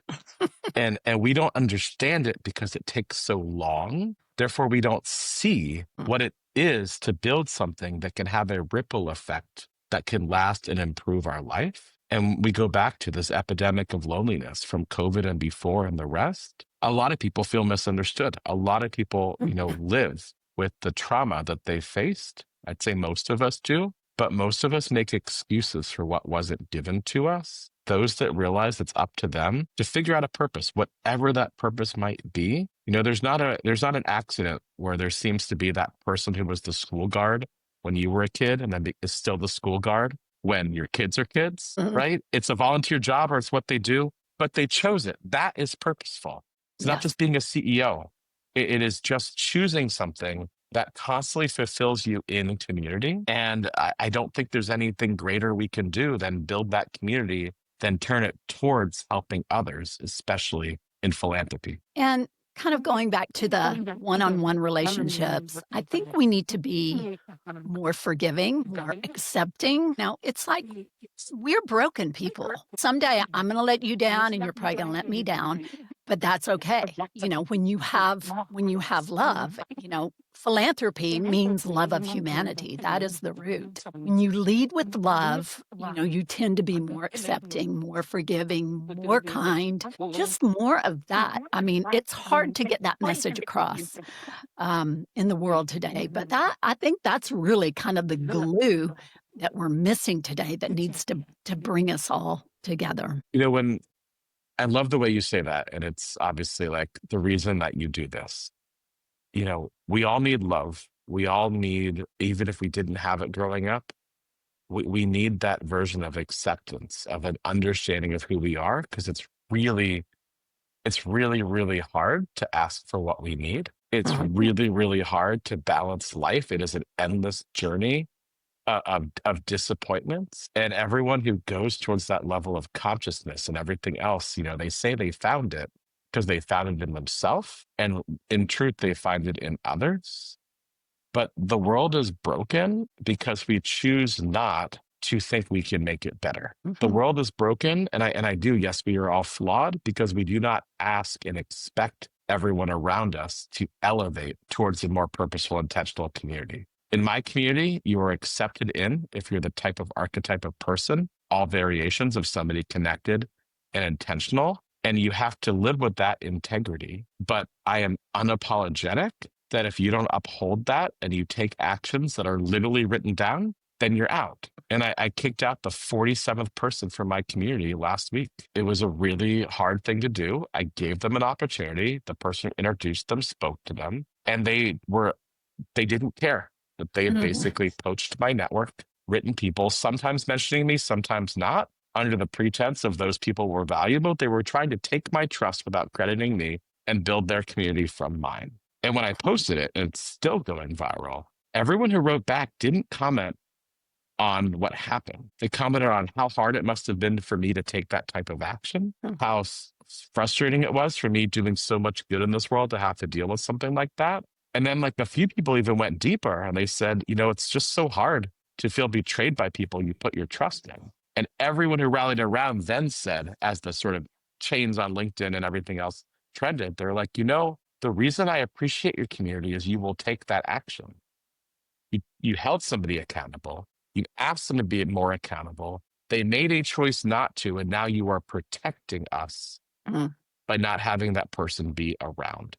and we don't understand it because it takes so long. Therefore, we don't see what it is to build something that can have a ripple effect that can last and improve our life. And we go back to this epidemic of loneliness from COVID and before and the rest. A lot of people feel misunderstood. A lot of people, live with the trauma that they faced. I'd say most of us do, but most of us make excuses for what wasn't given to us. Those that realize it's up to them to figure out a purpose, whatever that purpose might be. There's not an accident where there seems to be that person who was the school guard when you were a kid and then is still the school guard when your kids are kids, right? It's a volunteer job or it's what they do, but they chose it. That is purposeful. It's not just being a CEO. It is just choosing something that constantly fulfills you in community. And I don't think there's anything greater we can do than build that community, then turn it towards helping others, especially in philanthropy.
And kind of going back to the one-on-one relationships, I think we need to be more forgiving, more accepting. Now, it's like we're broken people. Someday I'm going to let you down and you're probably going to let me down, but that's okay. When you have love, philanthropy means love of humanity. That is the root. When you lead with love, you tend to be more accepting, more forgiving, more kind, just more of that. I mean, it's hard to get that message across in the world today, but I think that's really kind of the glue that we're missing today that needs to bring us all together.
When I love the way you say that, and it's obviously like the reason that you do this. We all need love. We all need, even if we didn't have it growing up, we need that version of acceptance, of an understanding of who we are, because it's really, really hard to ask for what we need. It's really, really hard to balance life. It is an endless journey of disappointments. And everyone who goes towards that level of consciousness and everything else, they say they found it because they found it in themselves. And in truth, they find it in others. But the world is broken because we choose not to think we can make it better. The world is broken. And I do, yes, we are all flawed because we do not ask and expect everyone around us to elevate towards a more purposeful, intentional community. In my community, you are accepted if you're the type of archetype of person, all variations of somebody connected and intentional. And you have to live with that integrity. But I am unapologetic that if you don't uphold that and you take actions that are literally written down, then you're out. And I kicked out the 47th person from my community last week. It was a really hard thing to do. I gave them an opportunity. The person introduced them, spoke to them, and they didn't care that they had basically poached my network, written people, sometimes mentioning me, sometimes not, under the pretense of those people were valuable. They were trying to take my trust without crediting me and build their community from mine. And when I posted it, and it's still going viral, everyone who wrote back didn't comment on what happened. They commented on how hard it must have been for me to take that type of action, how frustrating it was for me doing so much good in this world to have to deal with something like that. And then like a few people even went deeper and they said, it's just so hard to feel betrayed by people you put your trust in. And everyone who rallied around then said, as the sort of chains on LinkedIn and everything else trended, they're like, the reason I appreciate your community is you will take that action. You held somebody accountable. You asked them to be more accountable. They made a choice not to, and now you are protecting us by not having that person be around.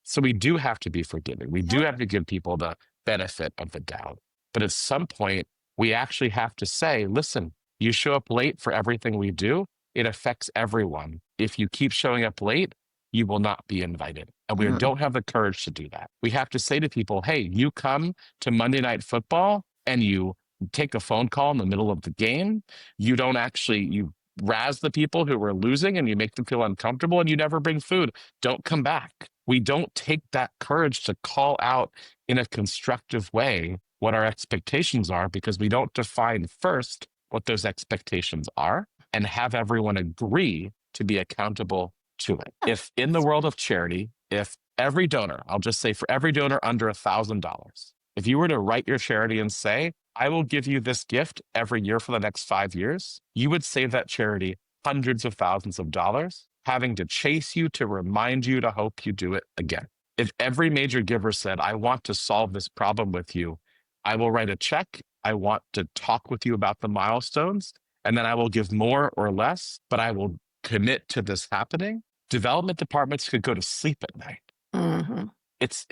So we do have to be forgiving. We do have to give people the benefit of the doubt. But at some point, we actually have to say, listen, you show up late for everything we do. It affects everyone. If you keep showing up late, you will not be invited. And we don't have the courage to do that. We have to say to people, hey, you come to Monday Night Football and you take a phone call in the middle of the game. You don't actually, you razz the people who were losing and you make them feel uncomfortable and you never bring food. Don't come back. We don't take that courage to call out in a constructive way what our expectations are because we don't define first what those expectations are and have everyone agree to be accountable to it. If in the world of charity, if every donor, I'll just say for every donor under $1,000, if you were to write your charity and say, I will give you this gift every year for the next 5 years, you would save that charity hundreds of thousands of dollars, having to chase you to remind you to hope you do it again. If every major giver said, I want to solve this problem with you, I will write a check, I want to talk with you about the milestones, and then I will give more or less, but I will commit to this happening, development departments could go to sleep at night.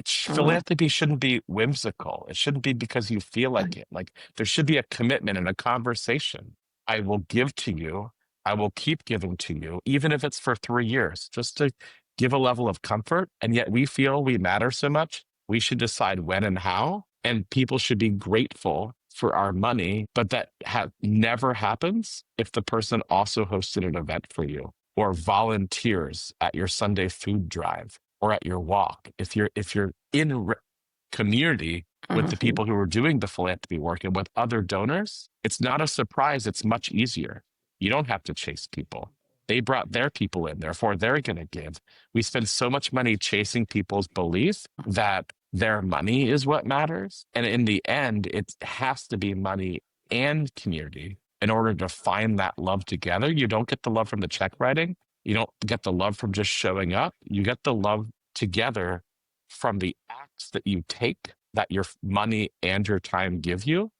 Philanthropy shouldn't be whimsical. It shouldn't be because you feel like it. Like there should be a commitment and a conversation. I will give to you. I will keep giving to you, even if it's for 3 years, just to give a level of comfort. And yet we feel we matter so much. We should decide when and how. And people should be grateful for our money, but that never happens if the person also hosted an event for you or volunteers at your Sunday food drive or at your walk. If you're in community with the people who are doing the philanthropy work and with other donors, it's not a surprise. It's much easier. You don't have to chase people. They brought their people in, therefore they're going to give. We spend so much money chasing people's belief that their money is what matters. And in the end, it has to be money and community in order to find that love together. You don't get the love from the check writing. You don't get the love from just showing up. You get the love together from the acts that you take, that your money and your time give you.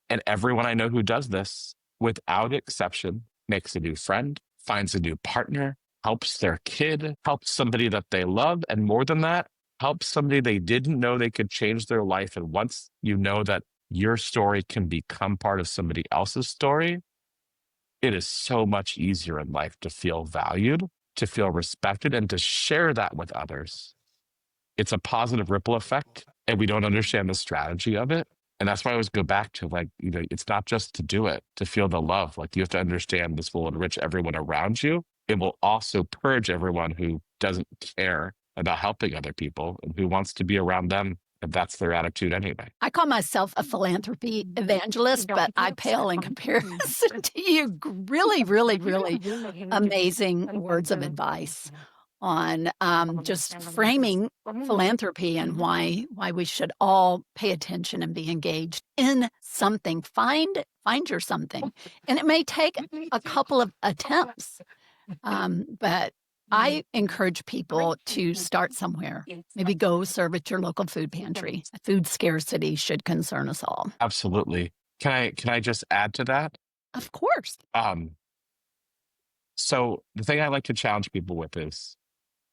And everyone I know who does this, without exception, makes a new friend, finds a new partner, helps their kid, helps somebody that they love. And more than that, helps somebody they didn't know they could change their life. And once you know that your story can become part of somebody else's story, it is so much easier in life to feel valued, to feel respected, and to share that with others. It's a positive ripple effect, and we don't understand the strategy of it. And that's why I always go back to it's not just to do it, to feel the love. Like you have to understand this will enrich everyone around you. It will also purge everyone who doesn't care about helping other people and who wants to be around them if that's their attitude anyway.
I call myself a philanthropy evangelist, but I pale in comparison to you. Really, really, really amazing words of advice on just framing philanthropy and why we should all pay attention and be engaged in something. Find your something. And it may take a couple of attempts, but I encourage people to start somewhere. Maybe go serve at your local food pantry. Food scarcity should concern us all.
Absolutely. Can I just add to that?
Of course.
So the thing I like to challenge people with is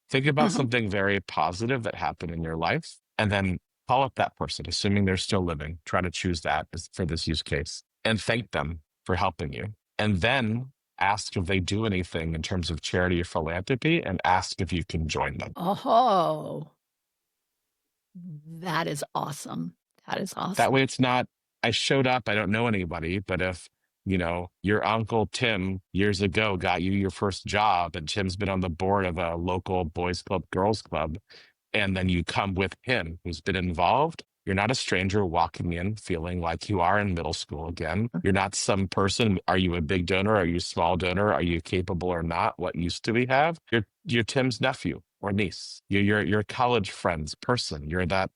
think about something very positive that happened in your life, and then call up that person, assuming they're still living. Try to choose that for this use case, and thank them for helping you. And then ask if they do anything in terms of charity or philanthropy, and ask if you can join them.
Oh, that is awesome. That is awesome.
That way it's not, I showed up, I don't know anybody, but if your uncle Tim years ago got you your first job and Tim's been on the board of a local boys club, girls club, and then you come with him who's been involved, you're not a stranger walking in feeling like you are in middle school again. You're not some person. Are you a big donor? Are you a small donor? Are you capable or not? What used to we have? You're Tim's nephew or niece. You're your college friend's person. You're that,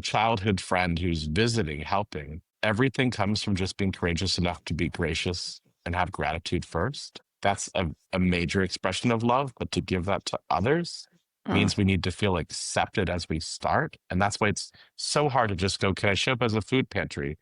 childhood friend who's visiting, helping. everything comes from just being courageous enough to be gracious and have gratitude first. That's a major expression of love, but to give that to others means we need to feel accepted as we start. And that's why it's so hard to just go, can I show up as a food pantry?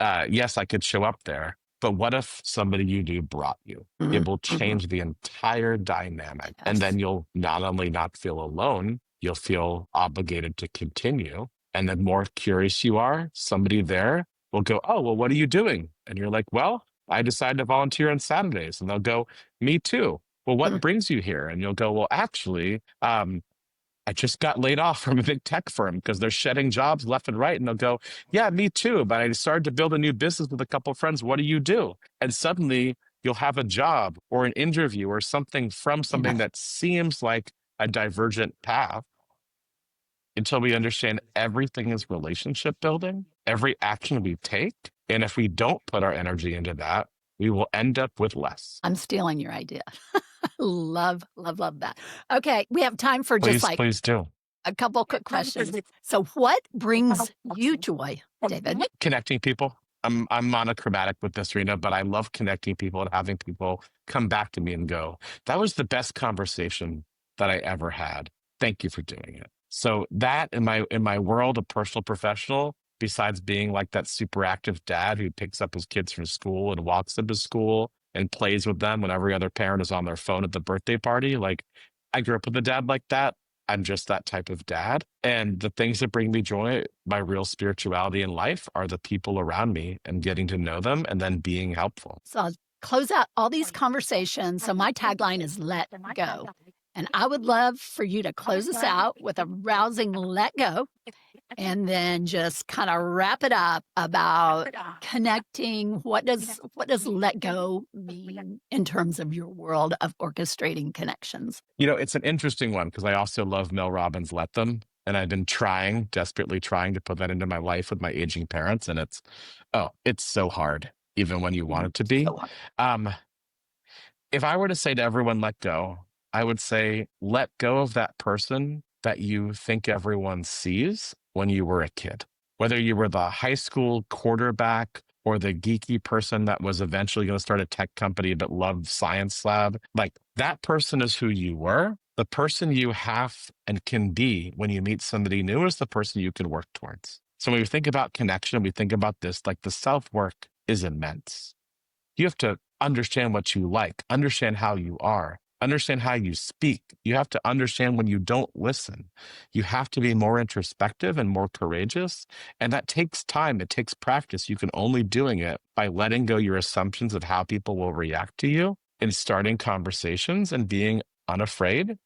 Yes, I could show up there, but what if somebody you knew brought you? It will change the entire dynamic. And then you'll not only not feel alone, you'll feel obligated to continue. And the more curious you are, somebody there will go, oh, well, what are you doing? And you're like, well, I decided to volunteer on Saturdays. And they'll go, me too. Well, what brings you here? And you'll go, well, actually, I just got laid off from a big tech firm because they're shedding jobs left and right. And they'll go, yeah, me too. But I started to build a new business with a couple of friends. What do you do? And suddenly you'll have a job or an interview or something from something that seems like a divergent path until we understand everything is relationship building, every action we take. And if we don't put our energy into that, we will end up with less.
I'm stealing your idea. Love, love, love that. Okay, we have time for
Please do.
a couple quick questions. So what brings you joy, David?
Connecting people. I'm monochromatic with this, Rena, but I love connecting people and having people come back to me and go, that was the best conversation that I ever had. Thank you for doing it. So that in my world of personal professional, besides being like that super active dad who picks up his kids from school and walks them to school and plays with them when every other parent is on their phone at the birthday party, like I grew up with a dad like that. I'm just that type of dad. And the things that bring me joy, my real spirituality in life, are the people around me and getting to know them and then being helpful.
So I'll close out all these conversations. So my tagline is let go. And I would love for you to close us out with a rousing let go and then just kind of wrap it up about connecting. What does let go mean in terms of your world of orchestrating connections?
You know, it's an interesting one because I also love Mel Robbins' Let Them. And I've been desperately trying to put that into my life with my aging parents. And it's so hard, even when you want it to be. If I were to say to everyone, let go, I would say, let go of that person that you think everyone sees when you were a kid. Whether you were the high school quarterback or the geeky person that was eventually going to start a tech company but loved science lab, like that person is who you were. The person you have and can be when you meet somebody new is the person you can work towards. So when we think about connection, we think about this, like the self-work is immense. You have to understand what you like, understand how you are, understand how you speak. You have to understand when you don't listen. You have to be more introspective and more courageous. And that takes time. It takes practice. You can only doing it by letting go your assumptions of how people will react to you and starting conversations and being unafraid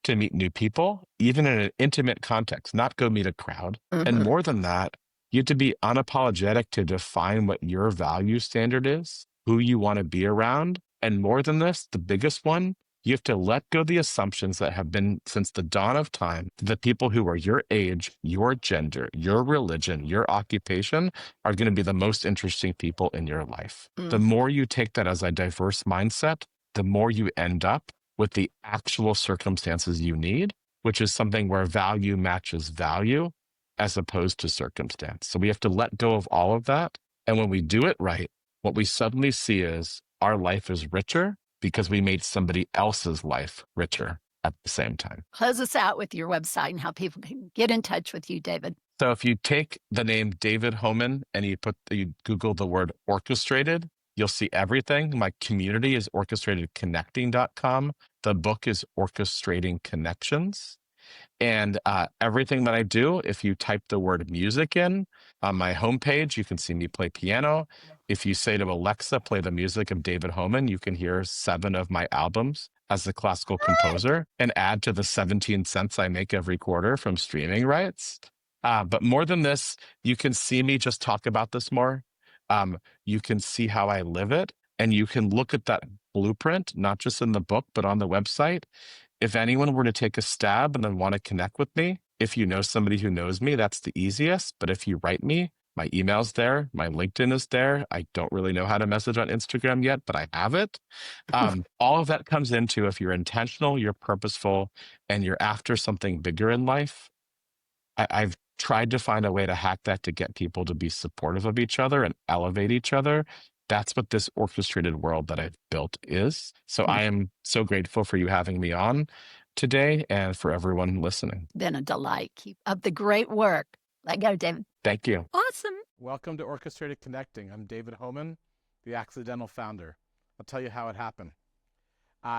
to meet new people, even in an intimate context, not go meet a crowd. And more than that, you have to be unapologetic to define what your value standard is, who you want to be around. And more than this, the biggest one, you have to let go the assumptions that have been since the dawn of time. The people who are your age, your gender, your religion, your occupation are going to be the most interesting people in your life. The more you take that as a diverse mindset, the more you end up with the actual circumstances you need, which is something where value matches value as opposed to circumstance. So we have to let go of all of that. And when we do it right, what we suddenly see is our life is richer because we made somebody else's life richer at the same time.
Close us out with your website and how people can get in touch with you, David.
So if you take the name David Homan and you Google the word orchestrated, you'll see everything. My community is orchestratedconnecting.com. The book is Orchestrating Connections. And everything that I do, if you type the word music in on my homepage, you can see me play piano. If you say to Alexa, play the music of David Homan, you can hear 7 of my albums as a classical composer and add to the 17 cents I make every quarter from streaming rights. But more than this, you can see me just talk about this more. You can see how I live it, and you can look at that blueprint, not just in the book, but on the website. If anyone were to take a stab and then want to connect with me, if you know somebody who knows me, that's the easiest. But if you write me, my email's there, my LinkedIn is there. I don't really know how to message on Instagram yet, but I have it. All of that comes into if you're intentional, you're purposeful, and you're after something bigger in life. I've tried to find a way to hack that to get people to be supportive of each other and elevate each other. That's what this orchestrated world that I've built is. So I am so grateful for you having me on today and for everyone listening.
Been a delight. Keep up the great work. Let go, David.
Thank you.
Awesome.
Welcome to Orchestrated Connecting. I'm David Homan, the accidental founder. I'll tell you how it happened. All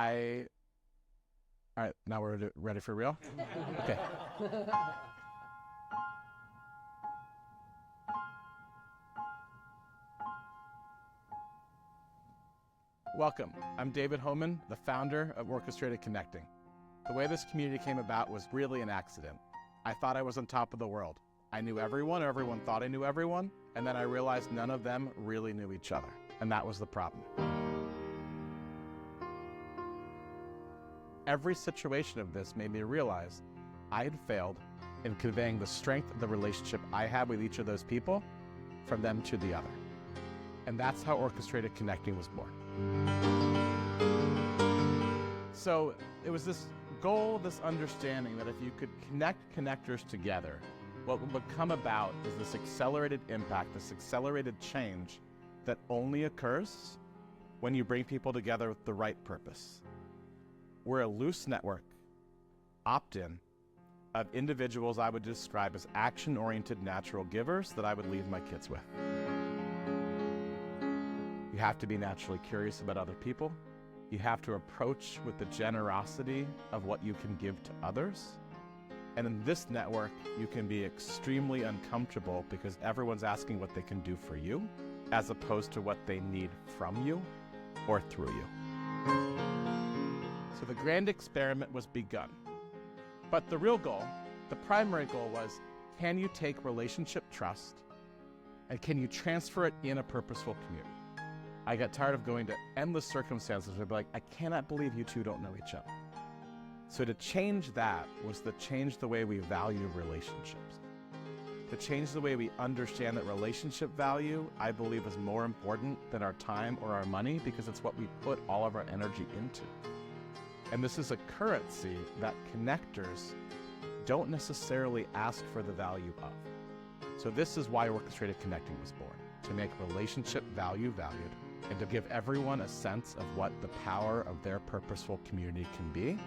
right, now we're ready for real? Okay. Welcome. I'm David Homan, the founder of Orchestrated Connecting. The way this community came about was really an accident. I thought I was on top of the world. I knew everyone, or everyone thought I knew everyone, and then I realized none of them really knew each other, and that was the problem. Every situation of this made me realize I had failed in conveying the strength of the relationship I had with each of those people from them to the other. And that's how Orchestrated Connecting was born. So it was this goal, this understanding that if you could connect connectors together, what would come about is this accelerated impact, this accelerated change that only occurs when you bring people together with the right purpose. We're a loose network, opt-in, of individuals I would describe as action-oriented natural givers that I would leave my kids with. You have to be naturally curious about other people. You have to approach with the generosity of what you can give to others. And in this network, you can be extremely uncomfortable because everyone's asking what they can do for you, as opposed to what they need from you or through you. So the grand experiment was begun. But the real goal, the primary goal was, can you take relationship trust and can you transfer it in a purposeful community? I got tired of going to endless circumstances where I'd be like, I cannot believe you two don't know each other. So to change that was to change the way we value relationships. To change the way we understand that relationship value, I believe, is more important than our time or our money because it's what we put all of our energy into. And this is a currency that connectors don't necessarily ask for the value of. So this is why Orchestrated Connecting was born, to make relationship value valued and to give everyone a sense of what the power of their purposeful community can be.